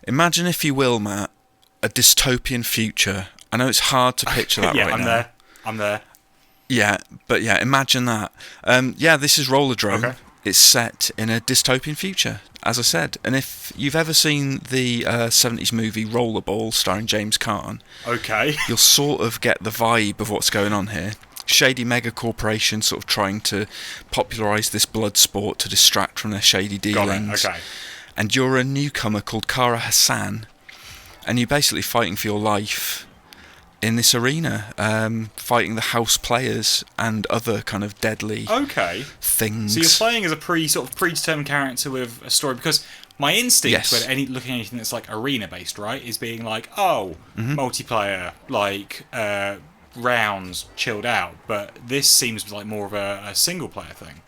Imagine, if you will, Matt, a dystopian future. I know it's hard to picture that right now. I'm there. Yeah, but yeah, imagine that. This is Rollerdrome. Okay. It's set in a dystopian future, as I said. And if you've ever seen the 70s movie Rollerball starring James Caan, Okay. you'll sort of get the vibe of what's going on here. Shady mega corporation sort of trying to popularise this blood sport to distract from their shady dealings. Got it, okay. And you're a newcomer called Kara Hassan, and you're basically fighting for your life in this arena, fighting the house players and other kind of deadly things. So you're playing as a predetermined character with a story, because my instinct when looking at anything that's like arena based, right, is being like, multiplayer, like rounds, chilled out. But this seems like more of a single player thing.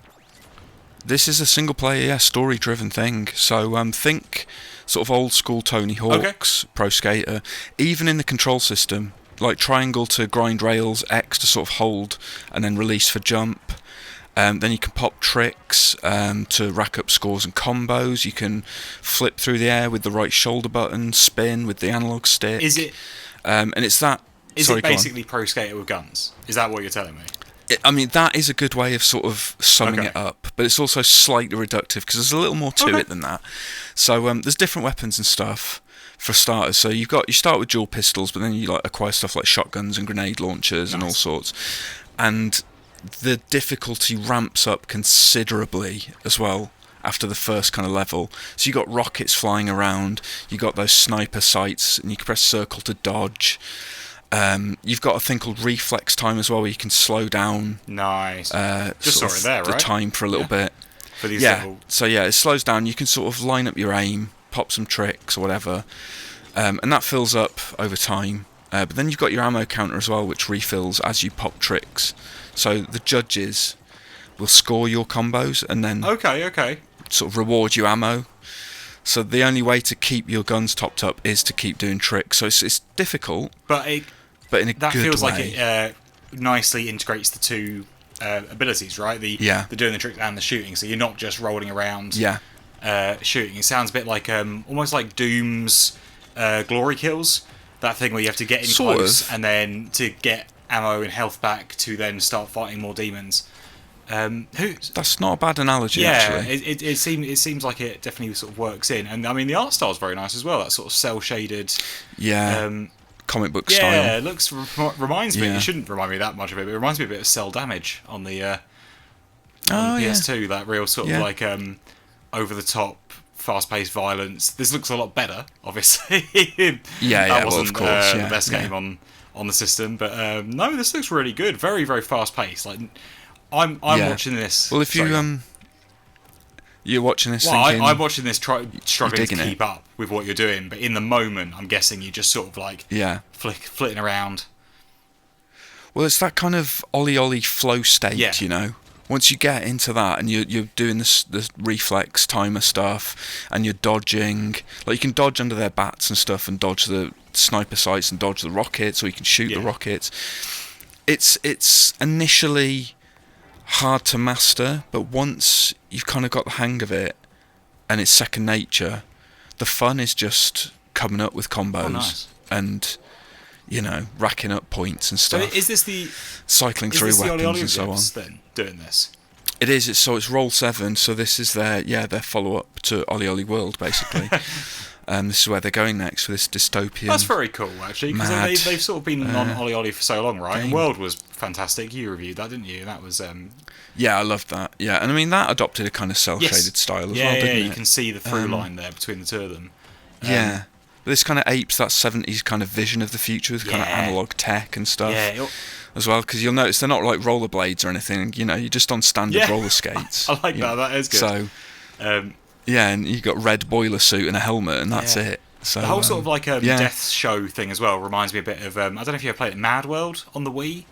This is a single player, story driven thing. So think sort of old school Tony Hawk's Pro Skater. Even in the control system, like triangle to grind rails, X to sort of hold and then release for jump. Then you can pop tricks to rack up scores and combos. You can flip through the air with the right shoulder button, spin with the analog stick. Is it? And it's that. Is it basically Pro Skater with guns? Is that what you're telling me? That is a good way of sort of summing it up, but it's also slightly reductive because there's a little more to it than that. So there's different weapons and stuff for starters. So you start with dual pistols, but then you like acquire stuff like shotguns and grenade launchers and all sorts. And the difficulty ramps up considerably as well after the first kind of level. So you got rockets flying around, you got those sniper sights, and you can press circle to dodge. You've got a thing called reflex time as well, where you can slow down. Nice. Just sort of there, right? The time for a little bit. For these So it slows down. You can sort of line up your aim, pop some tricks or whatever, and that fills up over time. But then you've got your ammo counter as well, which refills as you pop tricks. So the judges will score your combos and then sort of reward you ammo. So the only way to keep your guns topped up is to keep doing tricks. So it's difficult, but in a good way. That feels like it nicely integrates the two abilities, right? The doing the tricks and the shooting. So you're not just rolling around shooting. It sounds a bit like almost like Doom's glory kills. That thing where you have to get in close and then to get ammo and health back to then start fighting more demons. That's not a bad analogy, actually. It seems like it definitely sort of works in, and I mean the art style is very nice as well. That sort of cell shaded, comic book style. Yeah, it reminds me. It shouldn't remind me that much of it, but it reminds me a bit of Cell Damage on the PS2. That real sort of like over the top, fast paced violence. This looks a lot better, obviously. That wasn't of course, the best game on the system, but no, this looks really good. Very very fast paced. Like. I'm watching this. Well, if you're watching this, I'm watching this, struggling to keep up with what you're doing. But in the moment, I'm guessing you're just sort of like flitting around. Well, it's that kind of ollie flow state, you know. Once you get into that and you're doing this reflex timer stuff and you're dodging, like you can dodge under their bats and stuff and dodge the sniper sights and dodge the rockets, or you can shoot the rockets. It's initially hard to master, but once you've kind of got the hang of it and it's second nature, the fun is just coming up with combos and racking up points and stuff. So is this the cycling through weapons and so on? Then doing this, it is. It's Roll 7, so this is their follow up to Ollie Ollie World, basically. This is where they're going next for this dystopian. That's very cool, actually, because they've sort of been on Ollie Ollie for so long, right? And World was fantastic. You reviewed that, didn't you? That was. Yeah, I loved that. Yeah, and I mean that adopted a kind of cel-shaded style as well, didn't it? You can see the through line there between the two of them. But this kind of apes that 70s kind of vision of the future with kind of analog tech and stuff as well, because you'll notice they're not like rollerblades or anything. You're just on standard roller skates. I like that. That is good. So. And you got red boiler suit and a helmet, and that's it. So the whole sort of like death show thing as well reminds me a bit of. I don't know if you ever played Mad World on the Wii.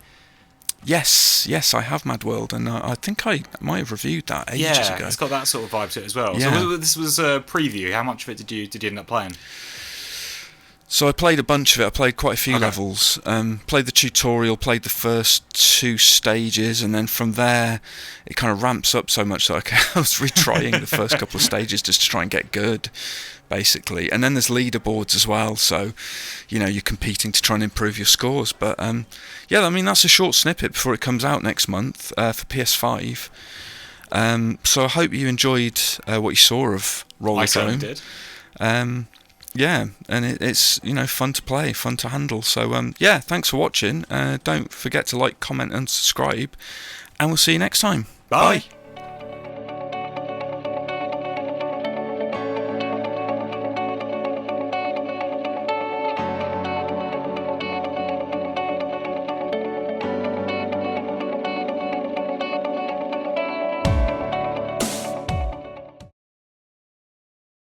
Yes, I have Mad World, and I think I might have reviewed that ages ago. It's got that sort of vibe to it as well. Yeah. So this was a preview. How much of it did you end up playing? So I played a bunch of it. I played quite a few levels. Played the tutorial, played the first 2 stages, and then from there it kind of ramps up so much that I was retrying the first couple of stages just to try and get good. basically. And then there's leaderboards as well, so you're competing to try and improve your scores. But yeah, I mean, that's a short snippet before it comes out next month for PS5. So I hope you enjoyed what you saw of Rollerdrome. I certainly did. Yeah, and it's fun to play, fun to handle. So yeah, thanks for watching. Don't forget to like, comment, and subscribe, and we'll see you next time. Bye. Bye.